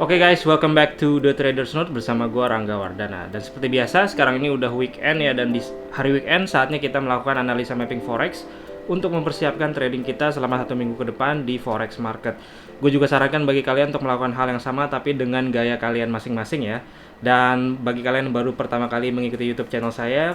Oke guys, welcome back to The Trader's Note bersama gua Rangga Wardana. Dan seperti biasa, sekarang ini udah weekend ya, dan di hari weekend saatnya kita melakukan analisa mapping forex untuk mempersiapkan trading kita selama 1 minggu ke depan di forex market. Gue juga sarankan bagi kalian untuk melakukan hal yang sama tapi dengan gaya kalian masing-masing ya. Dan bagi kalian yang baru pertama kali mengikuti YouTube channel saya,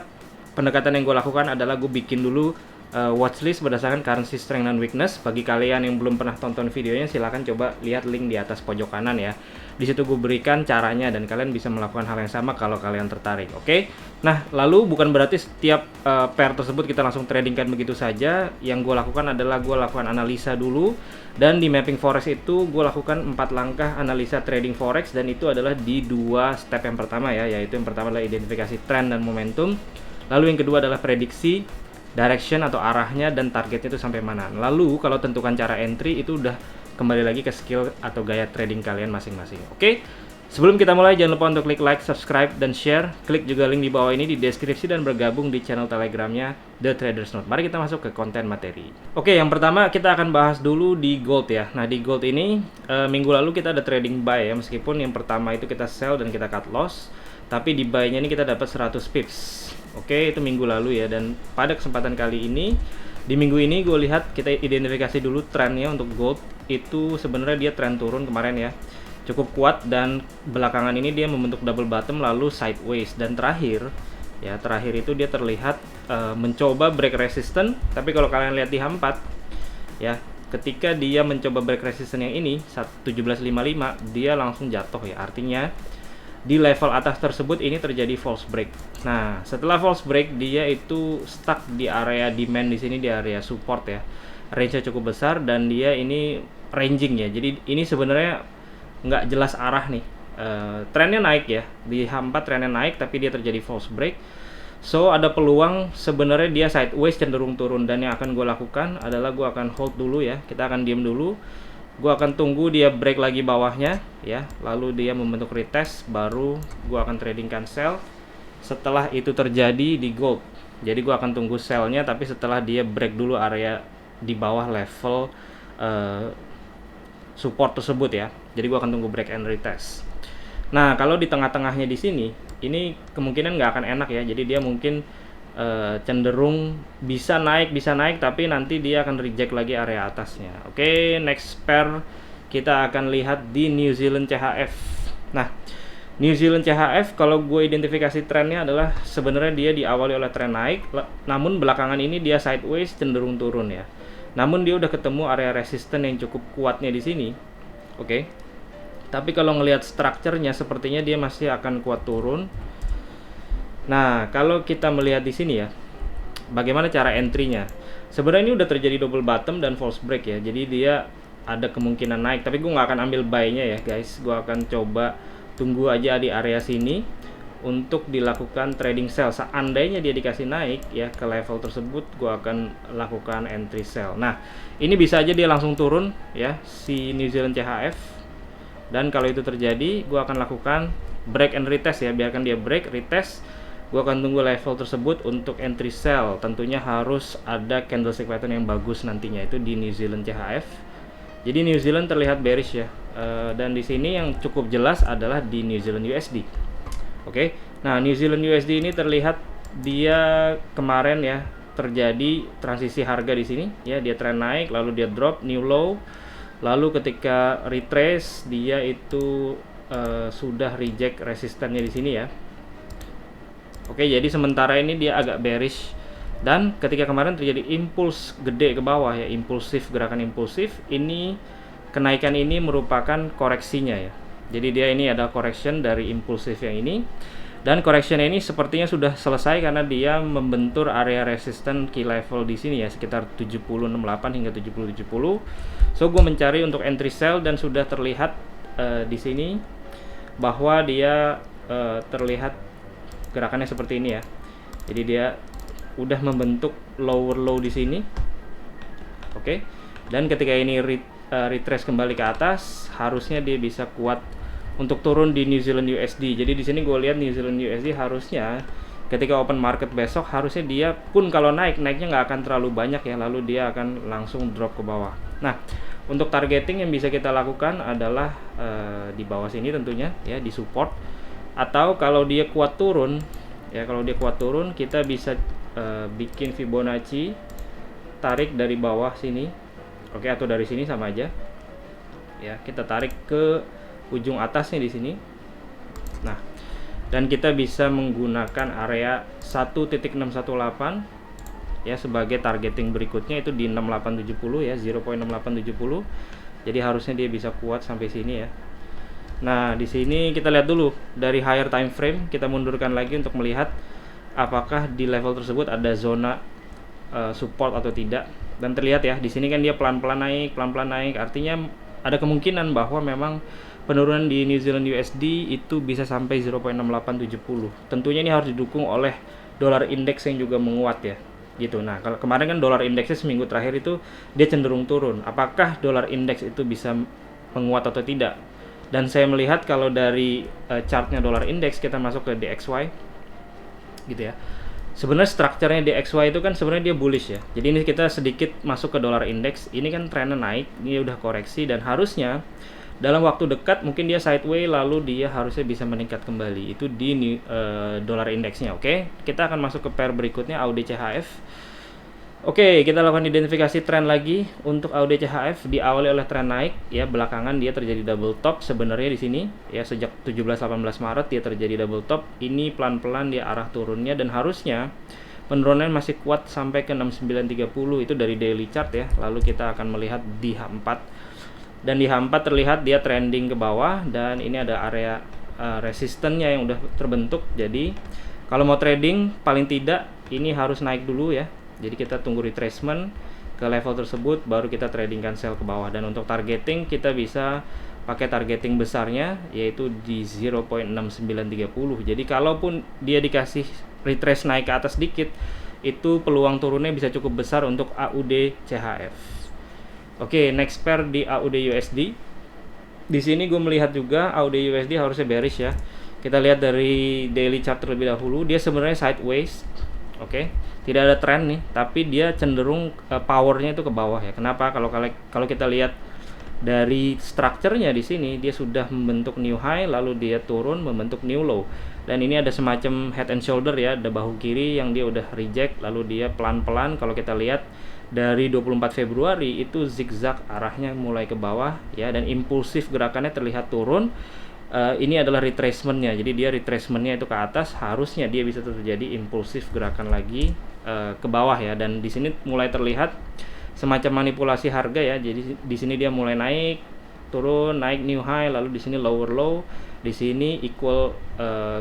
pendekatan yang gue lakukan adalah gue bikin dulu watchlist berdasarkan currency strength dan weakness. Bagi kalian yang belum pernah tonton videonya, silahkan coba lihat link di atas pojok kanan ya. Di situ gue berikan caranya dan kalian bisa melakukan hal yang sama kalau kalian tertarik. Oke? Nah, lalu bukan berarti setiap pair tersebut kita langsung tradingkan begitu saja. Yang gue lakukan adalah gue lakukan analisa dulu, dan di mapping forex itu gue lakukan 4 langkah analisa trading forex, dan itu adalah di 2 step yang pertama ya, yaitu yang pertama adalah identifikasi trend dan momentum. Lalu yang kedua adalah prediksi direction atau arahnya dan targetnya itu sampai mana. Lalu kalau tentukan cara entry itu udah kembali lagi ke skill atau gaya trading kalian masing-masing. Oke? Sebelum kita mulai, jangan lupa untuk klik like, subscribe, dan share. Klik juga link di bawah ini di deskripsi dan bergabung di channel telegramnya The Trader's Note. Mari kita masuk ke konten materi. Oke, yang pertama kita akan bahas dulu di gold ya. Nah, di gold ini minggu lalu kita ada trading buy ya, meskipun yang pertama itu kita sell dan kita cut loss, tapi di buy-nya ini kita dapat 100 pips. Oke, itu minggu lalu ya. Dan pada kesempatan kali ini, di minggu ini gue lihat kita identifikasi dulu trennya untuk gold. Itu sebenarnya dia tren turun kemarin ya, cukup kuat, dan belakangan ini dia membentuk double bottom lalu sideways, dan terakhir itu dia terlihat mencoba break resistance. Tapi kalau kalian lihat di H4 ya, ketika dia mencoba break resistance yang ini 1755, dia langsung jatuh ya. Artinya di level atas tersebut ini terjadi false break. Nah, setelah false break dia itu stuck di area demand, di sini di area support ya. Range-nya cukup besar dan dia ini ranging ya. Jadi ini sebenarnya nggak jelas arah nih. Trennya naik ya. Di H4 trennya naik tapi dia terjadi false break. So ada peluang sebenarnya dia sideways cenderung turun, dan yang akan gue lakukan adalah gue akan hold dulu ya. Kita akan diam dulu. Gue akan tunggu dia break lagi bawahnya ya, lalu dia membentuk retest, baru gue akan tradingkan sell. Setelah itu terjadi di gold, jadi gue akan tunggu sellnya, tapi setelah dia break dulu area di bawah level support tersebut ya. Jadi gue akan tunggu break and retest. Nah, kalau di tengah-tengahnya di sini, ini kemungkinan nggak akan enak ya. Jadi dia mungkin cenderung bisa naik, tapi nanti dia akan reject lagi area atasnya. Oke, next pair kita akan lihat di New Zealand CHF. Nah, New Zealand CHF kalau gue identifikasi trennya adalah sebenarnya dia diawali oleh tren naik, namun belakangan ini dia sideways cenderung turun ya. Namun dia udah ketemu area resistance yang cukup kuatnya di sini. Oke. Tapi kalau ngelihat strukturnya sepertinya dia masih akan kuat turun. Nah, kalau kita melihat di sini ya, bagaimana cara entry-nya? Sebenarnya ini udah terjadi double bottom dan false break ya. Jadi dia ada kemungkinan naik, tapi gue nggak akan ambil buy-nya ya guys. Gue akan coba tunggu aja di area sini untuk dilakukan trading sell. Seandainya dia dikasih naik ya ke level tersebut, gue akan lakukan entry sell. Nah, ini bisa aja dia langsung turun ya, si New Zealand CHF. Dan kalau itu terjadi, gue akan lakukan break and retest ya. Biarkan dia break, retest. Gue akan tunggu level tersebut untuk entry sell. Tentunya harus ada candlestick pattern yang bagus nantinya, itu di New Zealand CHF. Jadi New Zealand terlihat bearish ya, dan di sini yang cukup jelas adalah di New Zealand USD. Oke, nah New Zealand USD ini terlihat dia kemarin ya terjadi transisi harga di sini ya, dia tren naik lalu dia drop new low, lalu ketika retrace dia itu sudah reject resistannya di sini ya. Oke, jadi sementara ini dia agak bearish, dan ketika kemarin terjadi impuls gede ke bawah ya, impulsif, gerakan impulsif, ini kenaikan ini merupakan koreksinya ya. Jadi dia ini ada correction dari impulsif yang ini, dan correction ini sepertinya sudah selesai karena dia membentur area resistance key level di sini ya, sekitar 7068 hingga 7070. So gue mencari untuk entry sell, dan sudah terlihat di sini bahwa dia terlihat gerakannya seperti ini ya. Jadi dia udah membentuk lower low di sini. Oke. Dan ketika ini retrace kembali ke atas, harusnya dia bisa kuat untuk turun di New Zealand USD. Jadi di sini gue lihat New Zealand USD harusnya ketika open market besok, harusnya dia pun kalau naiknya nggak akan terlalu banyak ya, lalu dia akan langsung drop ke bawah. Nah, Untuk targeting yang bisa kita lakukan adalah di bawah sini tentunya ya, di support, atau kalau dia kuat turun ya, kalau dia kuat turun kita bisa bikin Fibonacci, tarik dari bawah sini, oke, atau dari sini sama aja ya, kita tarik ke ujung atasnya di sini. Nah, dan kita bisa menggunakan area 1.618 ya sebagai targeting berikutnya, itu di 6870 ya, 0.6870. Jadi harusnya dia bisa kuat sampai sini ya. Nah, di sini kita lihat dulu dari higher time frame, kita mundurkan lagi untuk melihat apakah di level tersebut ada zona support atau tidak. Dan terlihat ya, di sini kan dia pelan-pelan naik, artinya ada kemungkinan bahwa memang penurunan di New Zealand USD itu bisa sampai 0.6870. Tentunya ini harus didukung oleh dolar indeks yang juga menguat ya. Gitu. Nah, kalau kemarin kan dolar indeksnya seminggu terakhir itu dia cenderung turun. Apakah dolar indeks itu bisa menguat atau tidak? Dan saya melihat kalau dari chartnya dolar indeks, kita masuk ke DXY gitu ya. Sebenarnya strukturnya DXY itu kan sebenarnya dia bullish ya. Jadi ini kita sedikit masuk ke dolar indeks. Ini kan trennya naik, ini udah koreksi, dan harusnya dalam waktu dekat mungkin dia sideways, lalu dia harusnya bisa meningkat kembali. Itu di dolar indeksnya. Oke, kita akan masuk ke pair berikutnya, AUD-CHF. Oke, kita lakukan identifikasi tren lagi. Untuk AUD-CHF diawali oleh tren naik ya, belakangan dia terjadi double top sebenarnya di sini ya, sejak 17-18 Maret dia terjadi double top. Ini pelan-pelan dia arah turunnya, dan harusnya penurunan masih kuat sampai ke 6930 itu dari daily chart ya. Lalu kita akan melihat di H4, dan di H4 terlihat dia trending ke bawah, dan ini ada area resistennya yang udah terbentuk. Jadi kalau mau trading paling tidak ini harus naik dulu ya. Jadi kita tunggu retracement ke level tersebut, baru kita trading cancel ke bawah. Dan untuk targeting kita bisa pakai targeting besarnya, yaitu di 0.6930. Jadi kalaupun dia dikasih retrace naik ke atas dikit, itu peluang turunnya bisa cukup besar untuk AUD CHF. Oke, next pair di AUD USD. Di sini gue melihat juga AUD USD harusnya bearish ya. Kita lihat dari daily chart terlebih dahulu, dia sebenarnya sideways. Oke, tidak ada tren nih, tapi dia cenderung powernya itu ke bawah ya. Kenapa? Kalau kita lihat dari strukturnya di sini, dia sudah membentuk new high, lalu dia turun membentuk new low, dan ini ada semacam head and shoulder ya, ada bahu kiri yang dia udah reject, lalu dia pelan-pelan kalau kita lihat dari 24 Februari itu zigzag arahnya mulai ke bawah ya, dan impulsif gerakannya terlihat turun. Ini adalah retracementnya, jadi dia retracementnya itu ke atas, harusnya dia bisa terjadi impulsif gerakan lagi ke bawah ya. Dan di sini mulai terlihat semacam manipulasi harga ya. Jadi di sini dia mulai naik, turun, naik new high, lalu di sini lower low, di sini equal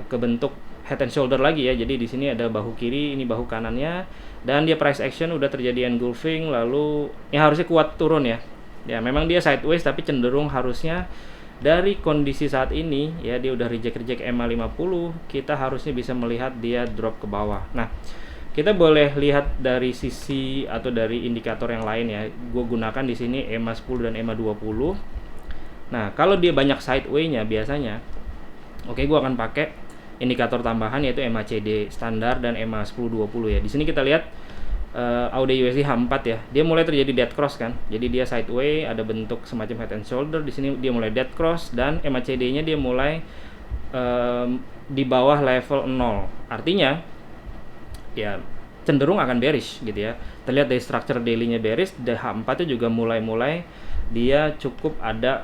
ke bentuk head and shoulder lagi ya. Jadi di sini ada bahu kiri, ini bahu kanannya, dan dia price action udah terjadi engulfing, lalu ini harusnya kuat turun ya. Ya memang dia sideways, tapi cenderung harusnya dari kondisi saat ini ya, dia udah reject EMA 50, kita harusnya bisa melihat dia drop ke bawah. Nah, kita boleh lihat dari sisi atau dari indikator yang lain ya. Gue gunakan di sini EMA 10 dan EMA 20. Nah, kalau dia banyak sideways-nya biasanya, oke, gue akan pakai indikator tambahan yaitu EMA CD standar dan EMA 10-20 ya. Di sini kita lihat AUD USD H4 ya, dia mulai terjadi dead cross kan, jadi dia sideways, ada bentuk semacam head and shoulder. Di sini dia mulai dead cross, dan MACD-nya dia mulai di bawah level 0, artinya ya cenderung akan bearish gitu ya. Terlihat dari structure daily-nya bearish, dan H4 nya juga mulai dia cukup ada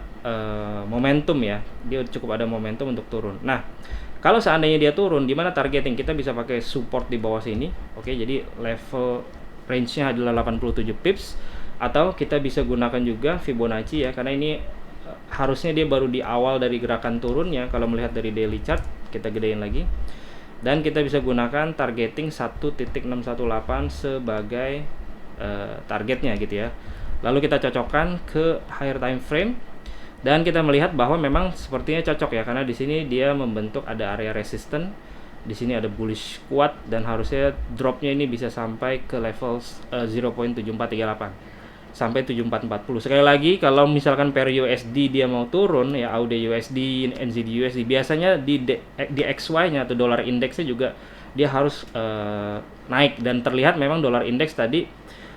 momentum ya, dia cukup ada momentum untuk turun. Nah, kalau seandainya dia turun, di mana targeting? Kita bisa pakai support di bawah sini. Oke, jadi level range-nya adalah 87 pips, atau kita bisa gunakan juga Fibonacci ya, karena ini harusnya dia baru di awal dari gerakan turunnya. Kalau melihat dari daily chart, kita gedein lagi, dan kita bisa gunakan targeting 1.618 sebagai targetnya gitu ya. Lalu kita cocokkan ke higher time frame, dan kita melihat bahwa memang sepertinya cocok ya, karena di sini dia membentuk ada area resistance. Di sini ada bullish kuat, dan harusnya dropnya ini bisa sampai ke level 0.7438 sampai 7440. Sekali lagi, kalau misalkan pair USD dia mau turun ya, AUD USD, NZD USD, biasanya di XY-nya atau dolar indeksnya juga dia harus naik, dan terlihat memang dolar indeks tadi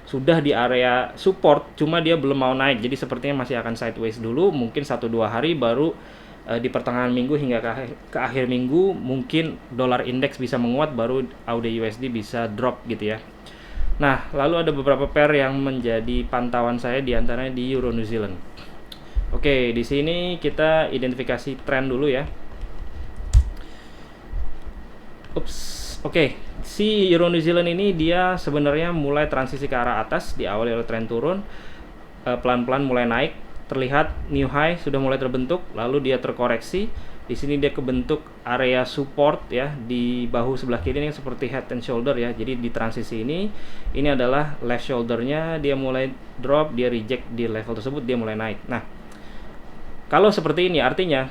sudah di area support, cuma dia belum mau naik, jadi sepertinya masih akan sideways dulu, mungkin 1-2 hari baru di pertengahan minggu hingga ke akhir minggu mungkin dolar indeks bisa menguat, baru AUD USD bisa drop gitu ya. Nah, lalu ada beberapa pair yang menjadi pantauan saya, diantaranya di Euro New Zealand. Oke, di sini kita identifikasi tren dulu ya. Oke, si Euro New Zealand ini dia sebenarnya mulai transisi ke arah atas, diawali oleh tren turun, pelan-pelan mulai naik, terlihat new high sudah mulai terbentuk, lalu dia terkoreksi. Di sini dia kebentuk area support ya di bahu sebelah kiri ini seperti head and shoulder ya. Jadi di transisi ini adalah left shouldernya, dia mulai drop, dia reject di level tersebut, dia mulai naik. Nah, kalau seperti ini artinya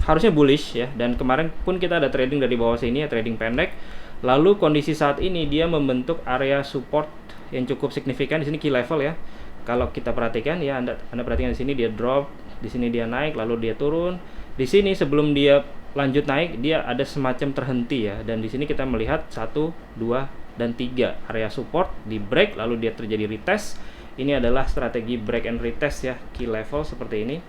harusnya bullish ya, dan kemarin pun kita ada trading dari bawah sini ya, trading pendek. Lalu kondisi saat ini dia membentuk area support yang cukup signifikan di sini, key level ya. Kalau kita perhatikan ya, Anda perhatikan di sini dia drop, di sini dia naik, lalu dia turun. Di sini sebelum dia lanjut naik, dia ada semacam terhenti ya, dan di sini kita melihat 1, 2, dan 3 area support di break, lalu dia terjadi retest. Ini adalah strategi break and retest ya, key level seperti ini,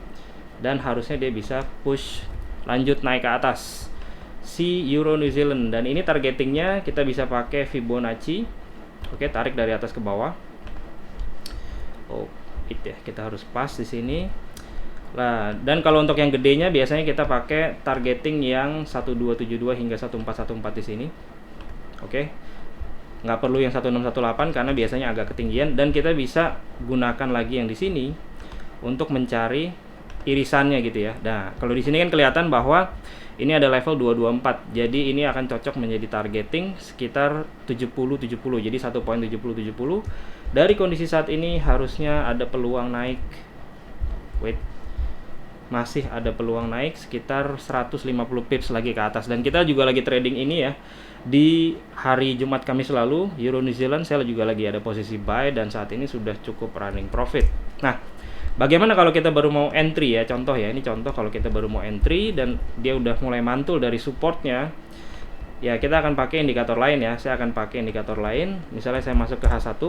dan harusnya dia bisa push lanjut naik ke atas si Euro New Zealand, dan ini targetingnya kita bisa pakai Fibonacci. Oke, tarik dari atas ke bawah. Oh, itu ya, kita harus pas di sini. Nah, dan kalau untuk yang gedenya biasanya kita pakai targeting yang 1272 hingga 1414 di sini. Oke. Nggak perlu yang 1618 karena biasanya agak ketinggian, dan kita bisa gunakan lagi yang di sini untuk mencari irisannya gitu ya. Nah, kalau di sini kan kelihatan bahwa ini ada level 224. Jadi ini akan cocok menjadi targeting sekitar 70-70. Jadi 1.70-70. Dari kondisi saat ini harusnya ada peluang naik. Masih ada peluang naik sekitar 150 pips lagi ke atas, dan kita juga lagi trading ini ya di hari Jumat Kamis lalu. Euro New Zealand saya juga lagi ada posisi buy, dan saat ini sudah cukup running profit. Nah, bagaimana kalau kita baru mau entry ya, contoh ya, ini contoh kalau kita baru mau entry dan dia udah mulai mantul dari supportnya ya, kita akan pakai indikator lain ya. Saya akan pakai indikator lain, misalnya saya masuk ke H1.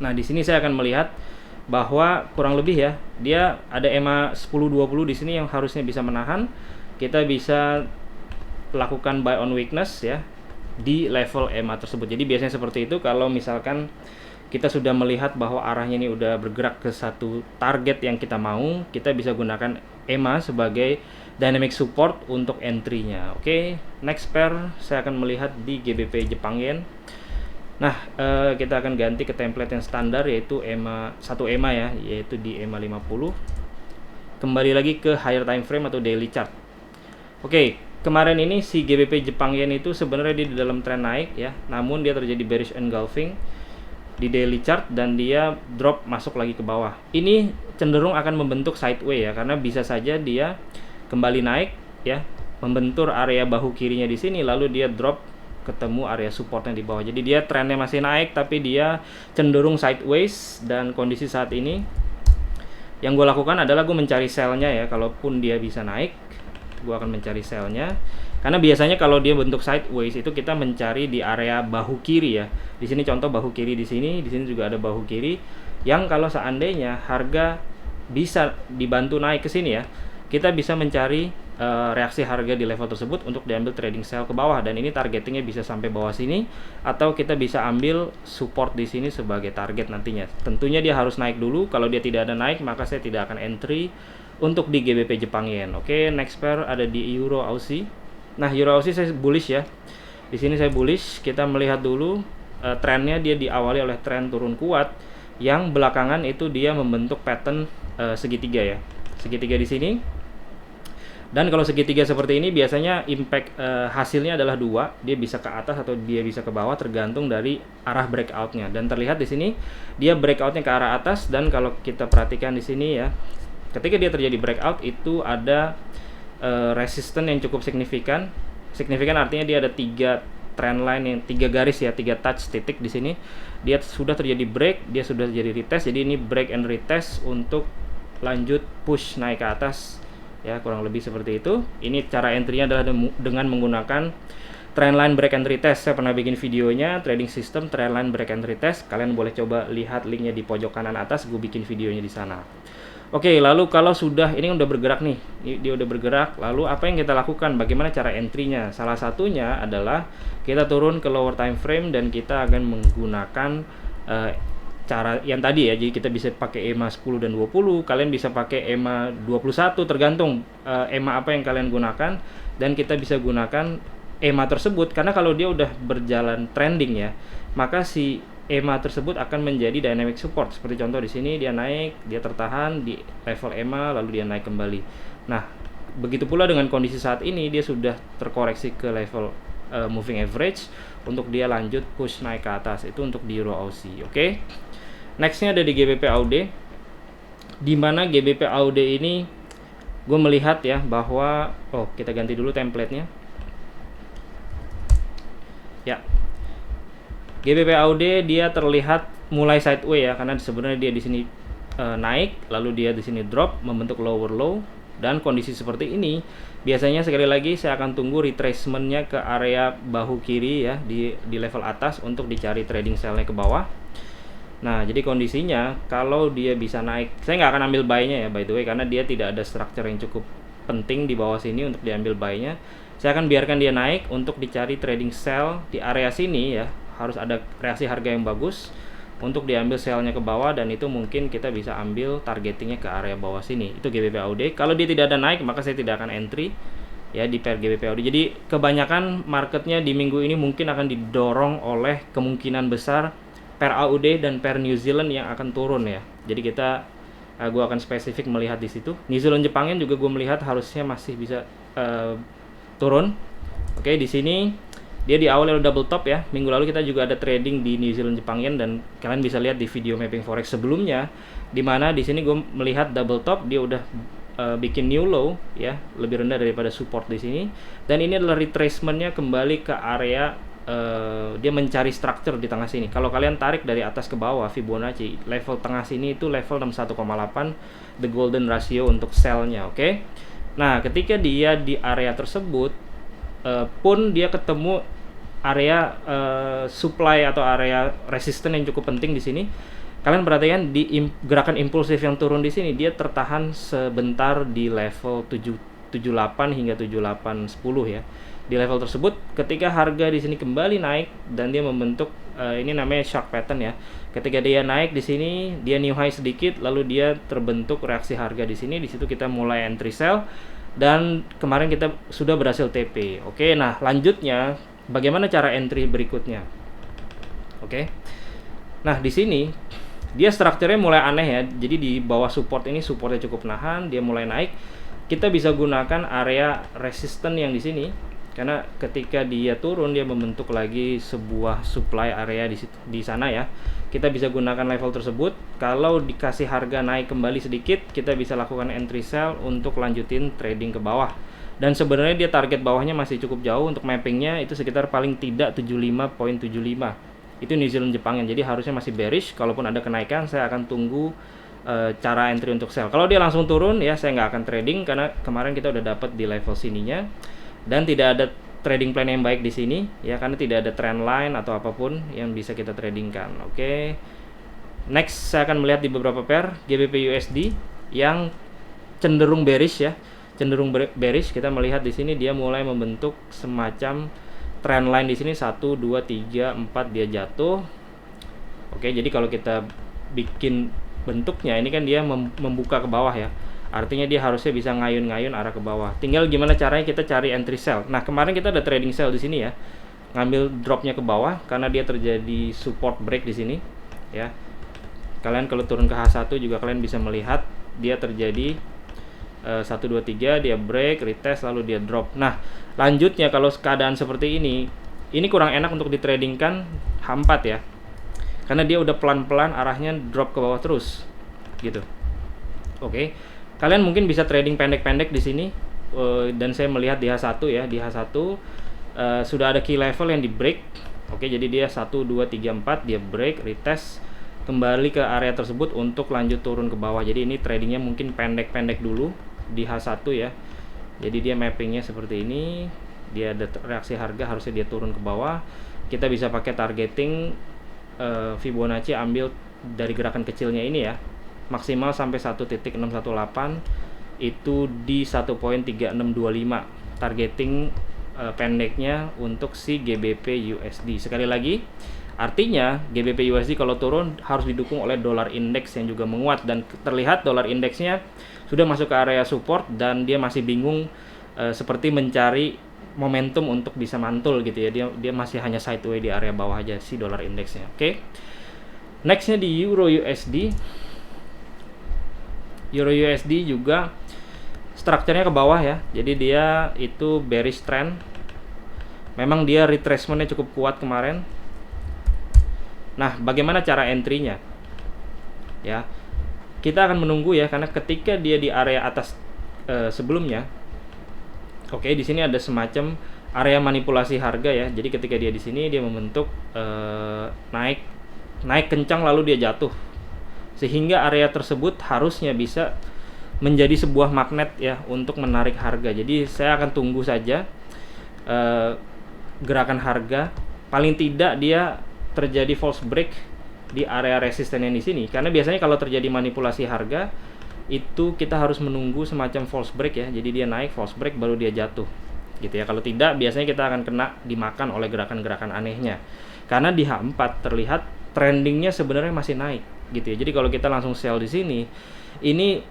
Nah, di sini saya akan melihat bahwa kurang lebih ya, dia ada EMA 10-20 di sini yang harusnya bisa menahan. Kita bisa lakukan buy on weakness ya di level EMA tersebut. Jadi biasanya seperti itu kalau misalkan kita sudah melihat bahwa arahnya ini udah bergerak ke satu target yang kita mau, kita bisa gunakan EMA sebagai dynamic support untuk entry-nya. Oke, next pair saya akan melihat di GBP Jepang Yen. Nah, kita akan ganti ke template yang standar, yaitu EMA, satu EMA ya, yaitu di EMA 50. Kembali lagi ke higher time frame atau daily chart. Oke, kemarin ini si GBP Jepang Yen itu sebenarnya di dalam tren naik ya, namun dia terjadi bearish engulfing di daily chart dan dia drop masuk lagi ke bawah. Ini cenderung akan membentuk sideway ya, karena bisa saja dia kembali naik ya, membentur area bahu kirinya di sini, lalu dia drop ketemu area supportnya di bawah. Jadi dia trennya masih naik tapi dia cenderung sideways, dan kondisi saat ini yang gue lakukan adalah gue mencari sell-nya ya. Kalaupun dia bisa naik, gue akan mencari sell-nya, karena biasanya kalau dia bentuk sideways itu kita mencari di area bahu kiri ya. Di sini contoh bahu kiri di sini juga ada bahu kiri yang kalau seandainya harga bisa dibantu naik ke sini ya, kita bisa mencari reaksi harga di level tersebut untuk diambil trading sell ke bawah, dan ini targetingnya bisa sampai bawah sini, atau kita bisa ambil support di sini sebagai target nantinya. Tentunya dia harus naik dulu. Kalau dia tidak ada naik, maka saya tidak akan entry untuk di GBP Jepang Yen. Oke, next pair ada di Euro Aussie. Nah, Euro Aussie saya bullish ya. Di sini saya bullish. Kita melihat dulu trennya, dia diawali oleh tren turun kuat yang belakangan itu dia membentuk pattern segitiga ya. Segitiga di sini. Dan kalau segitiga seperti ini biasanya impact hasilnya adalah dua, dia bisa ke atas atau dia bisa ke bawah tergantung dari arah breakoutnya. Dan terlihat di sini dia breakoutnya ke arah atas, dan kalau kita perhatikan di sini ya, ketika dia terjadi breakout itu ada resistance yang cukup signifikan. Signifikan artinya dia ada 3 trend line yang 3 garis ya, 3 touch titik di sini. Dia sudah terjadi break, dia sudah terjadi retest. Jadi ini break and retest untuk lanjut push naik ke atas. Ya, kurang lebih seperti itu. Ini cara entry-nya adalah dengan menggunakan trendline break and retest. Saya pernah bikin videonya trading system trendline break and retest. Kalian boleh coba lihat linknya di pojok kanan atas, gue bikin videonya di sana. Oke, lalu kalau sudah ini udah bergerak nih, dia udah bergerak, lalu apa yang kita lakukan? Bagaimana cara entry-nya? Salah satunya adalah kita turun ke lower time frame dan kita akan menggunakan cara yang tadi ya. Jadi kita bisa pakai EMA 10 dan 20, kalian bisa pakai EMA 21, tergantung EMA apa yang kalian gunakan, dan kita bisa gunakan EMA tersebut karena kalau dia udah berjalan trending ya, maka si EMA tersebut akan menjadi dynamic support. Seperti contoh di sini dia naik, dia tertahan di level EMA lalu dia naik kembali. Nah, begitu pula dengan kondisi saat ini dia sudah terkoreksi ke level moving average untuk dia lanjut push naik ke atas. Itu untuk di Euro Aussie, oke? Nextnya ada di GBP AUD, di mana GBP AUD ini gue melihat ya bahwa kita ganti dulu template-nya. Ya, GBP AUD dia terlihat mulai sideways ya, karena sebenarnya dia di sini naik, lalu dia di sini drop membentuk lower low, dan kondisi seperti ini biasanya sekali lagi saya akan tunggu retracement-nya ke area bahu kiri ya di level atas untuk dicari trading sell-nya ke bawah. Nah, jadi kondisinya kalau dia bisa naik, saya nggak akan ambil buy-nya ya by the way, karena dia tidak ada structure yang cukup penting di bawah sini untuk diambil buy-nya. Saya akan biarkan dia naik untuk dicari trading sell di area sini ya. Harus ada reaksi harga yang bagus untuk diambil sell-nya ke bawah, dan itu mungkin kita bisa ambil targetingnya ke area bawah sini. Itu GBP AUD. Kalau dia tidak ada naik, maka saya tidak akan entry ya di pair GBP AUD. Jadi kebanyakan marketnya di minggu ini mungkin akan didorong oleh kemungkinan besar pair AUD dan pair New Zealand yang akan turun ya. Jadi gue akan spesifik melihat di situ. New Zealand Jepang Yen juga gue melihat harusnya masih bisa turun. Oke, di sini dia di awal double top ya. Minggu lalu kita juga ada trading di New Zealand Jepang Yen, dan kalian bisa lihat di video mapping forex sebelumnya, dimana di sini gue melihat double top, dia udah bikin new low ya, lebih rendah daripada support di sini, dan ini adalah retracement-nya kembali ke area dia mencari structure di tengah sini. Kalau kalian tarik dari atas ke bawah Fibonacci, level tengah sini itu level 61,8, the golden ratio untuk sell-nya, oke? Nah, ketika dia di area tersebut pun dia ketemu area supply atau area resisten yang cukup penting di sini. Kalian perhatikan di gerakan impulsif yang turun di sini, dia tertahan sebentar di level 78 hingga 7810 ya. Di level tersebut ketika harga di sini kembali naik dan dia membentuk ini namanya shark pattern ya. Ketika dia naik di sini, dia new high sedikit, lalu dia terbentuk reaksi harga di sini. Di situ kita mulai entry sell. Dan kemarin kita sudah berhasil TP. Oke, nah lanjutnya bagaimana cara entry berikutnya? Oke. Nah, di sini dia strukturnya mulai aneh ya. Jadi di bawah support ini supportnya cukup nahan, dia mulai naik. Kita bisa gunakan area resisten yang di sini. Karena ketika dia turun dia membentuk lagi sebuah supply area di sana ya. Kita bisa gunakan level tersebut. Kalau dikasih harga naik kembali sedikit, kita bisa lakukan entry sell untuk lanjutin trading ke bawah. Dan sebenarnya dia target bawahnya masih cukup jauh, untuk mappingnya itu sekitar paling tidak 75.75. Itu New Zealand Jepang Yen. Jadi harusnya masih bearish. Kalaupun ada kenaikan, saya akan tunggu cara entry untuk sell. Kalau dia langsung turun ya, saya nggak akan trading karena kemarin kita udah dapat di level sininya. Dan tidak ada trading plan yang baik di sini ya, karena tidak ada trend line atau apapun yang bisa kita tradingkan. Oke. Next saya akan melihat di beberapa pair GBP USD yang cenderung bearish ya. Cenderung bearish. Kita melihat di sini dia mulai membentuk semacam trend line di sini 1 2 3 4 dia jatuh. Oke, jadi kalau kita bikin bentuknya ini kan dia membuka ke bawah ya. Artinya dia harusnya bisa ngayun-ngayun arah ke bawah. Tinggal gimana caranya kita cari entry sell. Nah, kemarin kita ada trading sell di sini ya. Ngambil dropnya ke bawah karena dia terjadi support break di sini ya. Kalian kalau turun ke H1 juga kalian bisa melihat dia terjadi 1 2 3 dia break, retest lalu dia drop. Nah, lanjutnya kalau keadaan seperti ini kurang enak untuk ditradingkan H4 ya. Karena dia udah pelan-pelan arahnya drop ke bawah terus gitu. Oke. Kalian mungkin bisa trading pendek-pendek di sini dan saya melihat di H1 ya, di H1 sudah ada key level yang di break. Oke, jadi dia 1 2 3 4 dia break, retest, kembali ke area tersebut untuk lanjut turun ke bawah. Jadi ini tradingnya mungkin pendek-pendek dulu di H1 ya. Jadi dia mappingnya seperti ini. dia ada reaksi harga, harusnya dia turun ke bawah. Kita bisa pakai targeting Fibonacci, ambil dari gerakan kecilnya ini ya, maksimal sampai 1.618 itu di 1.3625 targeting pendeknya untuk si GBP USD. Sekali lagi, artinya GBP USD kalau turun harus didukung oleh dolar indeks yang juga menguat, dan terlihat dolar indeksnya sudah masuk ke area support dan dia masih bingung, seperti mencari momentum untuk bisa mantul gitu ya. Dia masih hanya sideways di area bawah aja si dolar indeksnya. Oke. Nextnya di Euro USD. Euro USD juga strukturnya ke bawah ya. Jadi dia itu bearish trend. Memang dia retracementnya cukup kuat kemarin. Nah, bagaimana cara entry-nya? Ya, kita akan menunggu ya, karena ketika dia di area atas sebelumnya, oke, di sini ada semacam area manipulasi harga ya. Jadi ketika dia di sini dia membentuk naik kencang lalu dia jatuh, sehingga area tersebut harusnya bisa menjadi sebuah magnet ya untuk menarik harga. Jadi saya akan tunggu saja gerakan harga, paling tidak dia terjadi false break di area resisten yang di sini, karena biasanya kalau terjadi manipulasi harga itu kita harus menunggu semacam false break ya. Jadi dia naik, false break, baru dia jatuh gitu ya. Kalau tidak, biasanya kita akan kena dimakan oleh gerakan-gerakan anehnya, karena di H4 terlihat trendingnya sebenarnya masih naik gitu ya. Jadi kalau kita langsung sell di sini, ini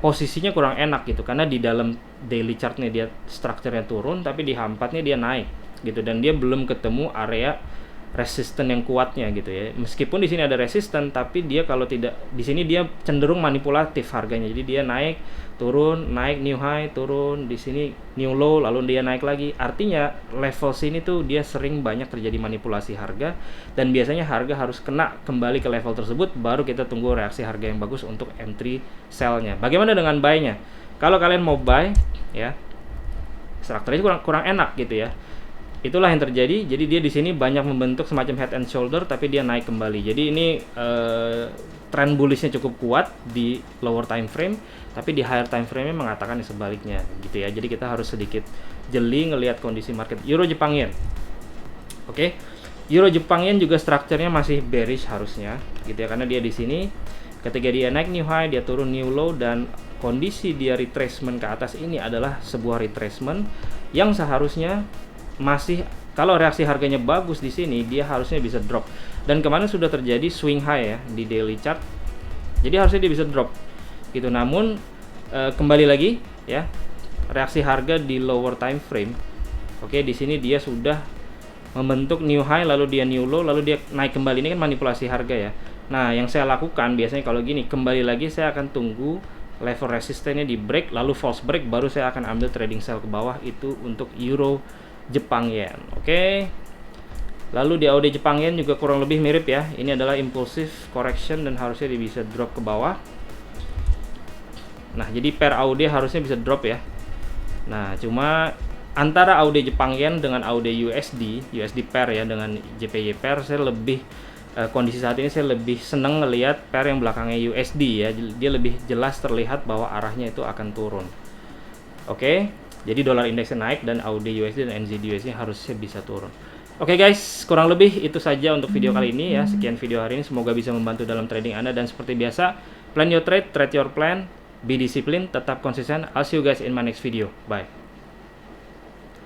posisinya kurang enak gitu, karena di dalam daily chartnya dia strukturnya turun, tapi di H4 nya dia naik gitu, dan dia belum ketemu area resisten yang kuatnya gitu ya. Meskipun di sini ada resisten, tapi dia kalau tidak di sini dia cenderung manipulatif harganya. Jadi dia naik, turun, naik new high, turun, di sini new low, lalu dia naik lagi. Artinya level sini tuh dia sering banyak terjadi manipulasi harga, dan biasanya harga harus kena kembali ke level tersebut baru kita tunggu reaksi harga yang bagus untuk entry sell-nya. Bagaimana dengan buy-nya? Kalau kalian mau buy ya, strukturnya kurang enak gitu ya. Itulah yang terjadi. Jadi dia di sini banyak membentuk semacam head and shoulder, tapi dia naik kembali. Jadi ini trend bullishnya cukup kuat di lower time frame, tapi di higher time frame-nya mengatakan sebaliknya gitu ya. Jadi kita harus sedikit jeli ngelihat kondisi market. Euro Jepang Yen. Oke. Euro Jepang Yen juga strukturnya masih bearish harusnya gitu ya, karena dia di sini ketika dia naik new high, dia turun new low, dan kondisi dia retracement ke atas ini adalah sebuah retracement yang seharusnya masih, kalau reaksi harganya bagus di sini, dia harusnya bisa drop. Dan kemarin sudah terjadi swing high ya di daily chart. Jadi harusnya dia bisa drop gitu. Namun kembali lagi ya, reaksi harga di lower time frame. Oke, di sini dia sudah membentuk new high, lalu dia new low, lalu dia naik kembali. Ini kan manipulasi harga ya. Nah, yang saya lakukan biasanya kalau gini, kembali lagi saya akan tunggu level resistennya di break, lalu false break, baru saya akan ambil trading sell ke bawah. Itu untuk Euro Jepang Yen. Oke. Lalu di AUD Jepang Yen juga kurang lebih mirip ya. Ini adalah impulsive correction dan harusnya dia bisa drop ke bawah. Nah, jadi pair AUD harusnya bisa drop ya. Nah, cuma antara AUD Jepang Yen dengan AUD USD pair ya, dengan JPY pair, saya lebih kondisi saat ini saya lebih seneng ngelihat pair yang belakangnya USD ya. Dia lebih jelas terlihat bahwa arahnya itu akan turun. Oke. Jadi dolar indeksnya naik dan AUD USD dan NZD USD harusnya bisa turun. Oke guys, kurang lebih itu saja untuk video kali ini ya. Sekian video hari ini, semoga bisa membantu dalam trading Anda, dan seperti biasa, plan your trade, trade your plan, be disciplined, tetap konsisten. I'll see you guys in my next video. Bye.